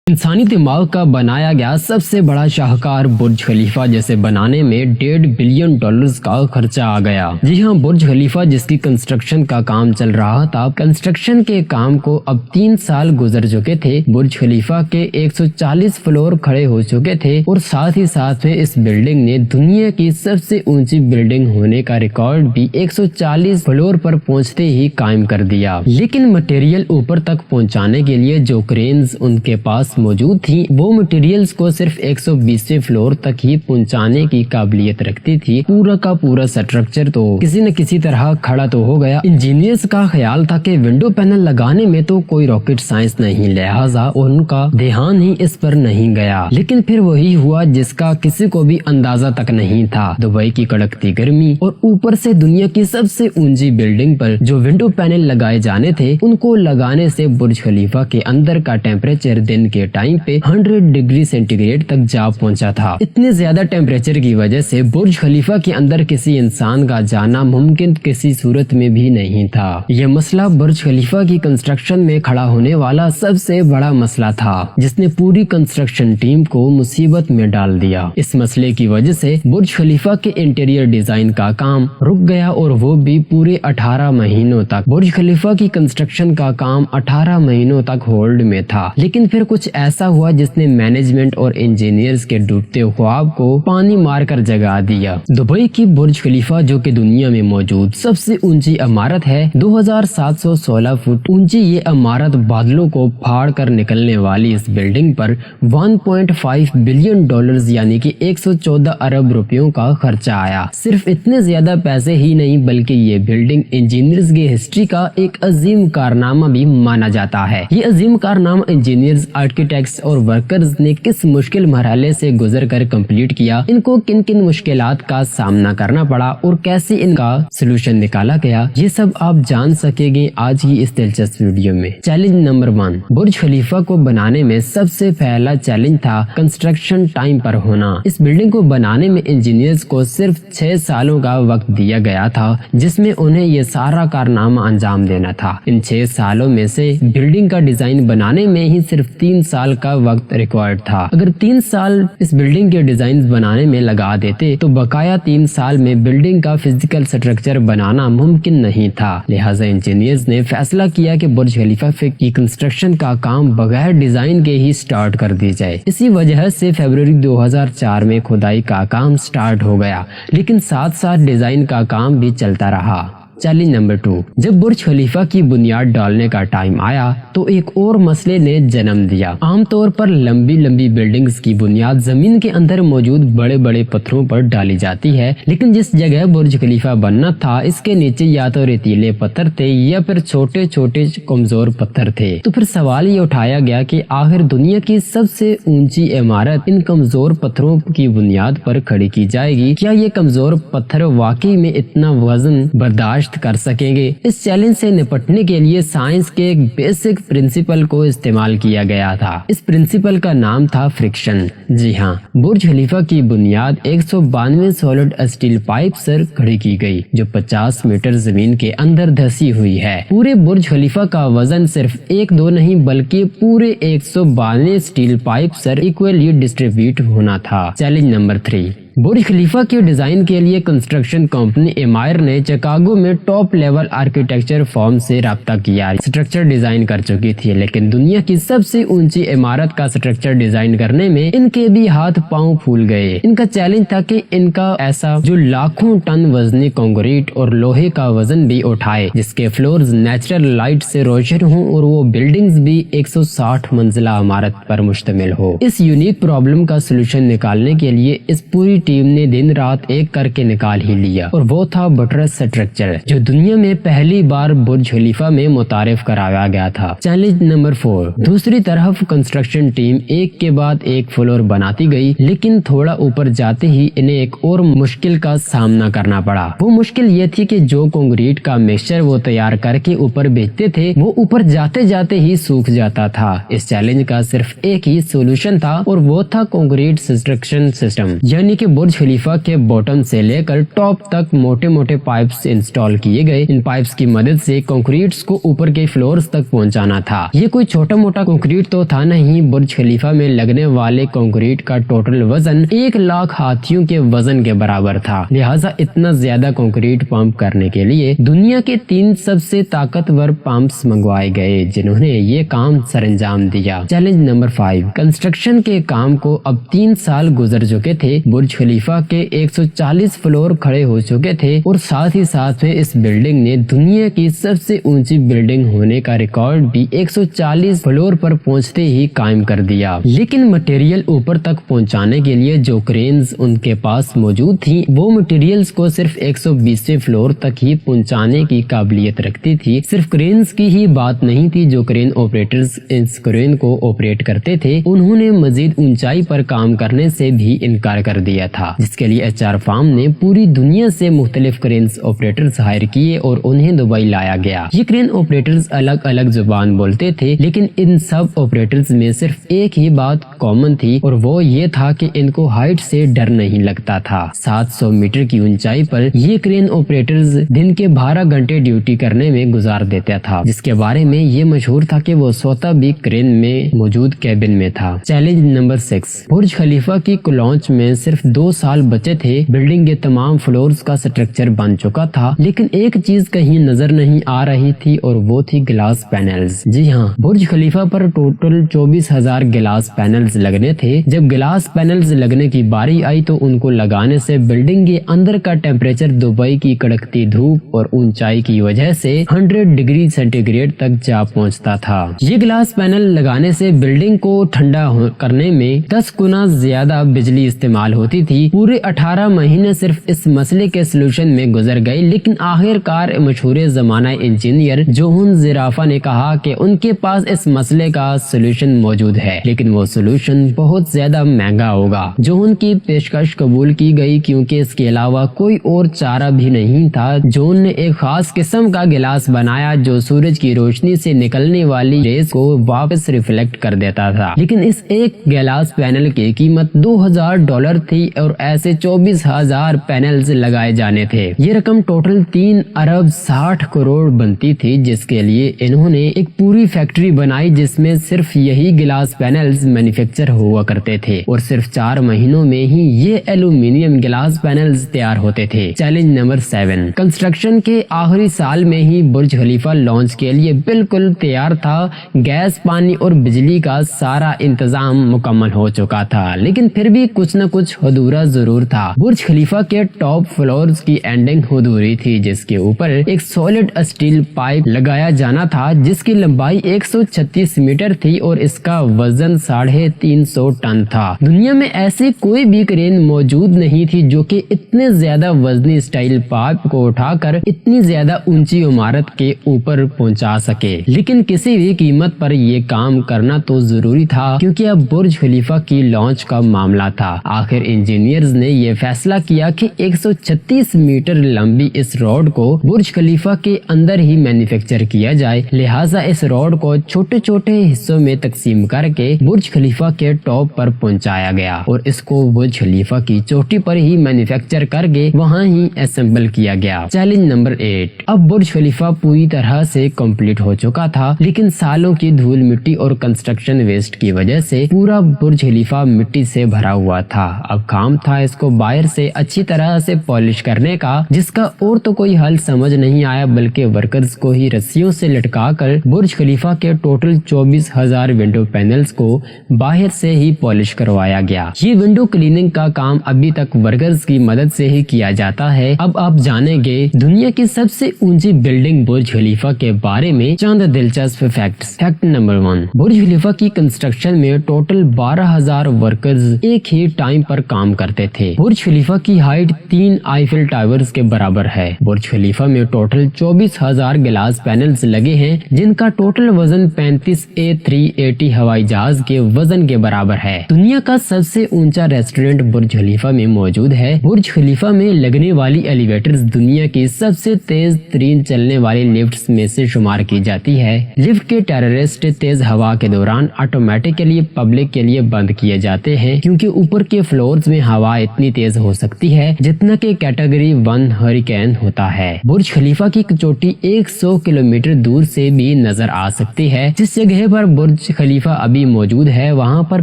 انسانی دماغ کا بنایا گیا سب سے بڑا شاہکار برج خلیفہ جسے بنانے میں $1.5 بلین کا خرچہ آ گیا۔ جی ہاں، برج خلیفہ جس کی کنسٹرکشن کا کام چل رہا تھا، کنسٹرکشن کے کام کو اب 3 سال گزر چکے تھے۔ برج خلیفہ کے 140 فلور کھڑے ہو چکے تھے اور ساتھ ہی ساتھ میں اس بلڈنگ نے دنیا کی سب سے اونچی بلڈنگ ہونے کا ریکارڈ بھی 140 فلور پر پہنچتے ہی قائم کر دیا۔ لیکن مٹیریل اوپر تک پہنچانے کے لیے جو کرینز ان کے پاس موجود تھی، وہ مٹیریلز کو صرف 120 فلور تک ہی پہنچانے کی قابلیت رکھتی تھی۔ پورا کا پورا سٹرکچر تو کسی نہ کسی طرح کھڑا تو ہو گیا۔ انجینئرز کا خیال تھا کہ ونڈو پینل لگانے میں تو کوئی راکٹ سائنس نہیں، لہٰذا ان کا دھیان ہی اس پر نہیں گیا۔ لیکن پھر وہی ہوا جس کا کسی کو بھی اندازہ تک نہیں تھا۔ دبئی کی کڑکتی گرمی اور اوپر سے دنیا کی سب سے اونچی بلڈنگ پر جو ونڈو پینل لگائے جانے تھے، ان کو لگانے سے برج خلیفہ کے اندر کا ٹیمپریچر دن کے ٹائم پہ 100 ڈگری سینٹی گریڈ تک جا پہنچا تھا۔ اتنے زیادہ ٹیمپریچر کی وجہ سے برج خلیفہ کے اندر کسی انسان کا جانا ممکن کسی صورت میں بھی نہیں تھا۔ یہ مسئلہ برج خلیفہ کی کنسٹرکشن میں کھڑا ہونے والا سب سے بڑا مسئلہ تھا، جس نے پوری کنسٹرکشن ٹیم کو مصیبت میں ڈال دیا۔ اس مسئلے کی وجہ سے برج خلیفہ کے انٹیریئر ڈیزائن کا کام رک گیا اور وہ بھی پورے 18 مہینوں تک۔ برج خلیفہ کی کنسٹرکشن کا کام 18 مہینوں تک ہولڈ میں تھا، لیکن پھر کچھ ایسا ہوا جس نے مینجمنٹ اور انجینئرز کے ڈوبتے خواب کو پانی مار کر جگا دیا۔ دبئی کی برج خلیفہ جو کہ دنیا میں موجود سب سے اونچی عمارت ہے، 2716 فٹ اونچی یہ عمارت بادلوں کو پھاڑ کر نکلنے والی اس بلڈنگ پر $1.5 بلین یعنی کہ 114 ارب روپیوں کا خرچہ آیا۔ صرف اتنے زیادہ پیسے ہی نہیں بلکہ یہ بلڈنگ انجینئرز کی ہسٹری کا ایک عظیم کارنامہ بھی مانا جاتا ہے۔ یہ عظیم کارنامہ انجینئرز، آرکیٹیکٹس اور ورکرز نے کس مشکل مرحلے سے گزر کر کمپلیٹ کیا، ان کو کن کن مشکلات کا سامنا کرنا پڑا اور کیسے ان کا سلوشن نکالا گیا، یہ سب آپ جان سکیں گے آج کی اس دلچسپ ویڈیو میں۔ چیلنج نمبر 1، برج خلیفہ کو بنانے میں سب سے پہلا چیلنج تھا کنسٹرکشن ٹائم پر ہونا۔ اس بلڈنگ کو بنانے میں انجینئرز کو صرف 6 سالوں کا وقت دیا گیا تھا، جس میں انہیں یہ سارا کارنامہ انجام دینا تھا۔ ان 6 سالوں میں سے بلڈنگ کا ڈیزائن بنانے میں ہی صرف 3 سال کا وقت ریکوائرڈ تھا۔ اگر 3 سال اس بلڈنگ کے ڈیزائن بنانے میں لگا دیتے تو بقایا 3 سال میں بلڈنگ کا فزیکل سٹرکچر بنانا ممکن نہیں تھا۔ لہٰذا انجینئرز نے فیصلہ کیا کہ برج خلیفہ کی کنسٹرکشن کا کام بغیر ڈیزائن کے ہی سٹارٹ کر دی جائے۔ اسی وجہ سے فروری 2004 میں کھدائی کا کام سٹارٹ ہو گیا، لیکن ساتھ ساتھ ڈیزائن کا کام بھی چلتا رہا۔ چیلنج نمبر 2، جب برج خلیفہ کی بنیاد ڈالنے کا ٹائم آیا تو ایک اور مسئلے نے جنم دیا۔ عام طور پر لمبی لمبی بلڈنگز کی بنیاد زمین کے اندر موجود بڑے بڑے پتھروں پر ڈالی جاتی ہے، لیکن جس جگہ برج خلیفہ بننا تھا اس کے نیچے یا تو ریتیلے پتھر تھے یا پھر چھوٹے چھوٹے کمزور پتھر تھے۔ تو پھر سوال یہ اٹھایا گیا کہ آخر دنیا کی سب سے اونچی عمارت ان کمزور پتھروں کی بنیاد پر کھڑی کی جائے گی، کیا یہ کمزور پتھر واقعی میں اتنا وزن برداشت کر سکیں گے؟ اس چیلنج سے نپٹنے کے لیے سائنس کے ایک بیسک پرنسپل کو استعمال کیا گیا تھا۔ اس پرنسپل کا نام تھا فرکشن۔ جی ہاں، برج خلیفہ کی بنیاد 192 سالڈ اسٹیل پائپ سے کھڑی کی گئی جو 50 میٹر زمین کے اندر دھسی ہوئی ہے۔ پورے برج خلیفہ کا وزن صرف 1-2 نہیں بلکہ پورے 192 اسٹیل پائپ سے ایکولی ڈسٹریبیوٹ ہونا تھا۔ چیلنج نمبر 3، برج خلیفہ کے ڈیزائن کے لیے کنسٹرکشن کمپنی ایمائر نے چکاگو میں ٹاپ لیول آرکیٹیکچر فرم سے رابطہ کیا۔ سٹرکچر ڈیزائن کر چکی تھی، لیکن دنیا کی سب سے اونچی عمارت کا سٹرکچر ڈیزائن کرنے میں ان کے بھی ہاتھ پاؤں پھول گئے۔ ان کا چیلنج تھا کہ ان کا ایسا جو لاکھوں ٹن وزنی کنکریٹ اور لوہے کا وزن بھی اٹھائے، جس کے فلورز نیچرل لائٹ سے روشن ہوں اور وہ بلڈنگز بھی 160 منزلہ عمارت پر مشتمل ہو۔ اس یونیک پرابلم کا سلوشن نکالنے کے لیے اس پوری ٹیم نے دن رات ایک کر کے نکال ہی لیا، اور وہ تھا بٹرس سٹرکچر جو دنیا میں پہلی بار برج خلیفہ میں متعارف کرایا گیا تھا۔ چیلنج نمبر 4، دوسری طرف کنسٹرکشن ٹیم ایک کے بعد ایک فلور بناتی گئی، لیکن تھوڑا اوپر جاتے ہی انہیں ایک اور مشکل کا سامنا کرنا پڑا۔ وہ مشکل یہ تھی کہ جو کنکریٹ کا مکسچر وہ تیار کر کے اوپر بھیجتے تھے وہ اوپر جاتے جاتے ہی سوکھ جاتا تھا۔ اس چیلنج کا صرف ایک ہی سولوشن تھا اور وہ تھا کنکریٹ سٹرکشن سسٹم، یعنی کہ बुर्ज खलीफा के बॉटम से लेकर टॉप तक मोटे मोटे पाइप्स इंस्टॉल किए गए। इन पाइप्स की मदद से कंक्रीट्स को ऊपर के फ्लोर्स तक पहुंचाना था। ये कोई छोटा मोटा कंक्रीट तो था नहीं, बुर्ज खलीफा में लगने वाले कंक्रीट का टोटल वजन 1 लाख हाथियों के वजन के बराबर था। लिहाजा इतना ज्यादा कंक्रीट पंप करने के लिए दुनिया के 3 सबसे ताकतवर पंप्स मंगवाए गए, जिन्होंने ये काम सरंजाम दिया। चैलेंज नंबर 5, कंस्ट्रक्शन के काम को अब 3 साल गुजर चुके थे। बुर्ज खलीफा के 140 फ्लोर खड़े हो चुके थे और साथ ही साथ में इस बिल्डिंग ने दुनिया की सबसे ऊंची बिल्डिंग होने का रिकॉर्ड भी 140 फ्लोर पर पहुंचते ही कायम कर दिया। लेकिन मटेरियल ऊपर तक पहुंचाने के लिए जो क्रेन्स उनके पास मौजूद थी, वो मटेरियल्स को सिर्फ 120वें फ्लोर तक ही पहुंचाने की काबिलियत रखती थी। सिर्फ क्रेन्स की ही बात नहीं थी, जो क्रेन ऑपरेटर्स इस क्रेन को ऑपरेट करते थे, उन्होंने मजीद ऊंचाई पर काम करने से भी इनकार कर दिया था, जिसके लिए एचआर फर्म ने पूरी दुनिया से मुख्तलिफ क्रेन ऑपरेटर्स हायर किए और उन्हें दुबई लाया गया। ये क्रेन ऑपरेटर्स अलग अलग जुबान बोलते थे, लेकिन इन सब ऑपरेटर्स में सिर्फ एक ही बात कॉमन थी और वो ये था कि इनको हाइट से डर नहीं लगता था। 700 मीटर की ऊंचाई पर ये क्रेन ऑपरेटर्स दिन के 12 घंटे ड्यूटी करने में गुजार देता था, जिसके बारे में ये मशहूर था कि वो स्वतः भी क्रेन में मौजूद कैबिन में था। चैलेंज नंबर 6, बुर्ज खलीफा की लॉन्च में सिर्फ 2 साल बचे थे। बिल्डिंग के तमाम फ्लोर्स का स्ट्रक्चर बन चुका था, लेकिन एक चीज कहीं नजर नहीं आ रही थी और वो थी ग्लास पैनल्स। जी हाँ, बुर्ज खलीफा पर टोटल 24,000 ग्लास पैनल्स लगने थे। जब ग्लास पैनल्स लगने की बारी आई तो उनको लगाने से बिल्डिंग के अंदर का टेम्परेचर दुबई की कड़कती धूप और ऊंचाई की वजह से 100 डिग्री सेंटीग्रेड तक जा पहुंचता था। ये ग्लास पैनल लगाने से बिल्डिंग को ठंडा करने में 10 गुना ज्यादा बिजली इस्तेमाल होती थी। पूरे 18 महीने सिर्फ इस मसले के सलूशन में गुजर गए, लेकिन आखिरकार मशहूर जमाना इंजीनियर जोहन ज़राफ़ा ने कहा कि उनके पास इस मसले का सलूशन मौजूद है, लेकिन वो सलूशन बहुत ज्यादा महंगा होगा। जोहन की पेशकश कबूल की गई क्योंकि इसके अलावा कोई और चारा भी नहीं था। जोहन ने एक खास किस्म का गिलास बनाया जो सूरज की रोशनी से निकलने वाली रेस को वापस रिफ्लेक्ट कर देता था, लेकिन इस एक गिलास पैनल की कीमत $2,000 थी और ऐसे 24,000 पैनल्स लगाए जाने थे। ये रकम टोटल 3 अरब 60 करोड़ बनती थी, जिसके लिए इन्होंने एक पूरी फैक्ट्री बनाई जिसमें सिर्फ यही गिलास पैनल्स मैन्युफैक्चर हुआ करते थे और सिर्फ 4 महीनों में ही ये एल्यूमिनियम गिलास पैनल्स तैयार होते थे। चैलेंज नंबर 7, कंस्ट्रक्शन के आखिरी साल में ही बुर्ज खलीफा लॉन्च के लिए बिल्कुल तैयार था। गैस, पानी और बिजली का सारा इंतजाम मुकम्मल हो चुका था, लेकिन फिर भी कुछ न कुछ अधूरा जरूर था। बुर्ज खलीफा के टॉप फ्लोर्स की एंडिंग अधूरी थी, जिसके ऊपर एक सॉलिड स्टील पाइप लगाया जाना था जिसकी लंबाई 136 मीटर थी और इसका वजन 350 टन था। दुनिया में ऐसी कोई भी क्रेन मौजूद नहीं थी जो कि इतने ज्यादा वजनी स्टील पाइप को उठाकर इतनी ज्यादा ऊंची इमारत के ऊपर पहुंचा सके, लेकिन किसी भी कीमत पर ये काम करना तो जरूरी था क्योंकि अब बुर्ज खलीफा की लॉन्च का मामला था। आखिर इंजीनियर्स ने ये फैसला किया कि 136 मीटर लंबी इस रोड को बुर्ज खलीफा के अंदर ही मैन्युफैक्चर किया जाए। लिहाजा इस रोड को छोटे छोटे हिस्सों में तकसीम करके बुर्ज खलीफा के टॉप पर पहुंचाया गया और इसको बुर्ज खलीफा की चोटी पर ही मैन्युफैक्चर करके वहां ही असेंबल किया गया। चैलेंज नंबर 8, अब बुर्ज खलीफा पूरी तरह से कंप्लीट हो चुका था, लेकिन सालों की धूल मिट्टी और कंस्ट्रक्शन वेस्ट की वजह से पूरा बुर्ज खलीफा मिट्टी से भरा हुआ था। अब काम था इसको बाहर से अच्छी तरह से पॉलिश करने का, जिसका और तो कोई हल समझ नहीं आया बल्कि वर्कर्स को ही रस्सियों से लटका कर बुर्ज खलीफा के टोटल 24,000 विंडो पैनल्स को बाहर से ही पॉलिश करवाया गया। ये विंडो क्लीनिंग का काम अभी तक वर्कर्स की मदद से ही किया जाता है। अब आप जानेंगे दुनिया की सबसे ऊंची बिल्डिंग बुर्ज खलीफा के बारे में चंद दिलचस्प फैक्ट्स। फैक्ट नंबर 1, बुर्ज खलीफा की कंस्ट्रक्शन में टोटल 12,000 वर्कर्स एक ही टाइम पर काम करते थे। बुर्ज खलीफा की हाइट 3 आईफिल टावर्स के बराबर है। बुर्ज खलीफा में टोटल 24,000 ग्लास पैनल्स लगे हैं, जिनका टोटल वजन 35 A380 हवाई जहाज के वजन मैनहट्टन के बराबर है। दुनिया का सबसे ऊंचा रेस्टोरेंट बुर्ज खलीफा में मौजूद है। बुर्ज खलीफा में लगने वाली एलिवेटर्स दुनिया की सबसे तेज तरीन चलने वाली लिफ्ट्स में से शुमार की जाती है। लिफ्ट के टेररिस्ट तेज हवा के दौरान ऑटोमेटिकली पब्लिक के लिए बंद किए जाते हैं, क्योंकि ऊपर के फ्लोर्स में हवा इतनी तेज हो सकती है जितना कि कैटेगरी 1 हरिकेन होता है। बुर्ज खलीफा की चोटी 100 किलोमीटर दूर से भी नजर आ सकती है। जिस जगह पर बुर्ज खलीफा अभी मौजूद है वहाँ पर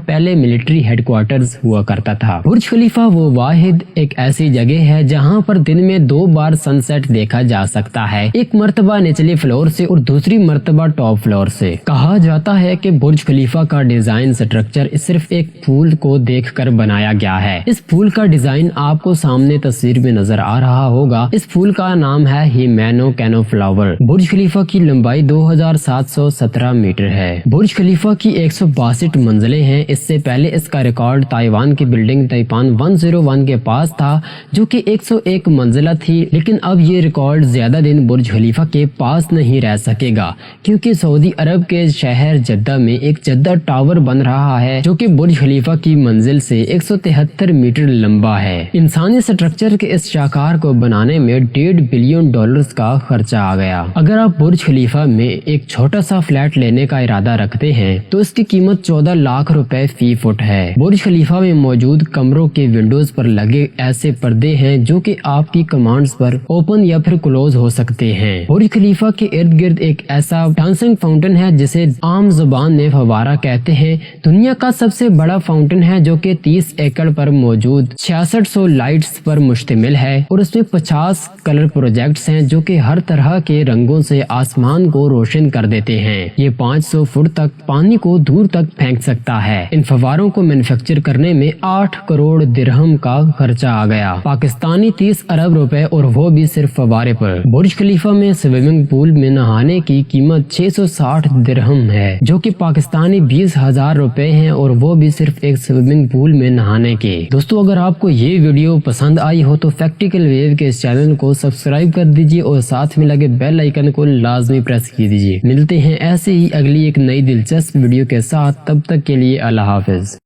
पहले मिलिट्री हेडक्वार्टर्स हुआ करता था। बुर्ज खलीफा वो वाहिद एक ऐसी जगह है जहाँ पर दिन में 2 बार सनसेट देखा जा सकता है, एक मर्तबा निचले फ्लोर से और दूसरी मर्तबा टॉप फ्लोर से। कहा जाता है कि बुर्ज खलीफा का डिजाइन स्ट्रक्चर सिर्फ एक फूल को देखकर बनाया गया है। इस फूल का डिजाइन आपको सामने तस्वीर में नजर आ रहा होगा। इस फूल का नाम है हिमेनो कैनो फ्लावर। बुर्ज खलीफा की लंबाई 2717 मीटर है। बुर्ज खलीफा की 162 मंजिलें हैं। इससे पहले इसका रिकॉर्ड ताइवान की बिल्डिंग ताइपान 101 के पास था जो कि 101 मंजिला थी, लेकिन अब ये रिकॉर्ड ज्यादा दिन बुर्ज खलीफा के पास नहीं रह सकेगा, क्योंकि सऊदी अरब के शहर जद्दा में एक जद्दा टावर बन रहा है जो कि बुर्ज खलीफा की मंजिल से 173 मीटर लंबा है। इंसानी स्ट्रक्चर के इस शाहकार को बनाने में $1.5 बिलियन का खर्चा आ गया। अगर आप बुर्ज खलीफा में एक छोटा सा फ्लैट लेने का इरादा रखते हैं तो इसकी कीमत 14 लाख रुपए फी फुट है। बुर्ज खलीफा में मौजूद कमरों के विंडोज पर लगे ऐसे पर्दे हैं जो कि आपकी कमांड्स पर ओपन या फिर क्लोज हो सकते हैं। बुर्ज खलीफा के इर्द गिर्द एक ऐसा डांसिंग फाउंटेन है जिसे आम जुबान में फवारा कहते हैं। दुनिया का सबसे बड़ा फाउंटेन है जो कि 30 एकड़ पर मौजूद 6600 लाइट्स पर मुश्तमिल है और उसमें 50 कलर प्रोजेक्ट्स हैं जो कि हर तरह के रंगों से आसमान को रोशन कर देते हैं। ये 500 फुट तक पानी को दूर तक फेंक सकता है। इन फवारों को मैन्युफैक्चर करने में 8 करोड़ दिरहम का खर्चा आ गया, पाकिस्तानी 30 अरब रुपए, और वो भी सिर्फ फवारे पर। बुर्ज खलीफा में स्विमिंग पूल में नहाने की कीमत 660 दिरहम है जो कि पाकिस्तानी 20,000 रुपए हैं, और वो भी सिर्फ एक स्विमिंग पूल में नहाने के। दोस्तों, अगर आपको ये वीडियो पसंद आई हो तो फैक्टिकल वेव के इस चैनल को सब्सक्राइब कर दीजिए और साथ में लगे बेल आइकन को लाजमी प्रेस की दीजिए। मिलते हैं ऐसे ही अगली एक नई दिलचस्प वीडियो के साथ, तब तक के लिए अल्लाह हाफिज।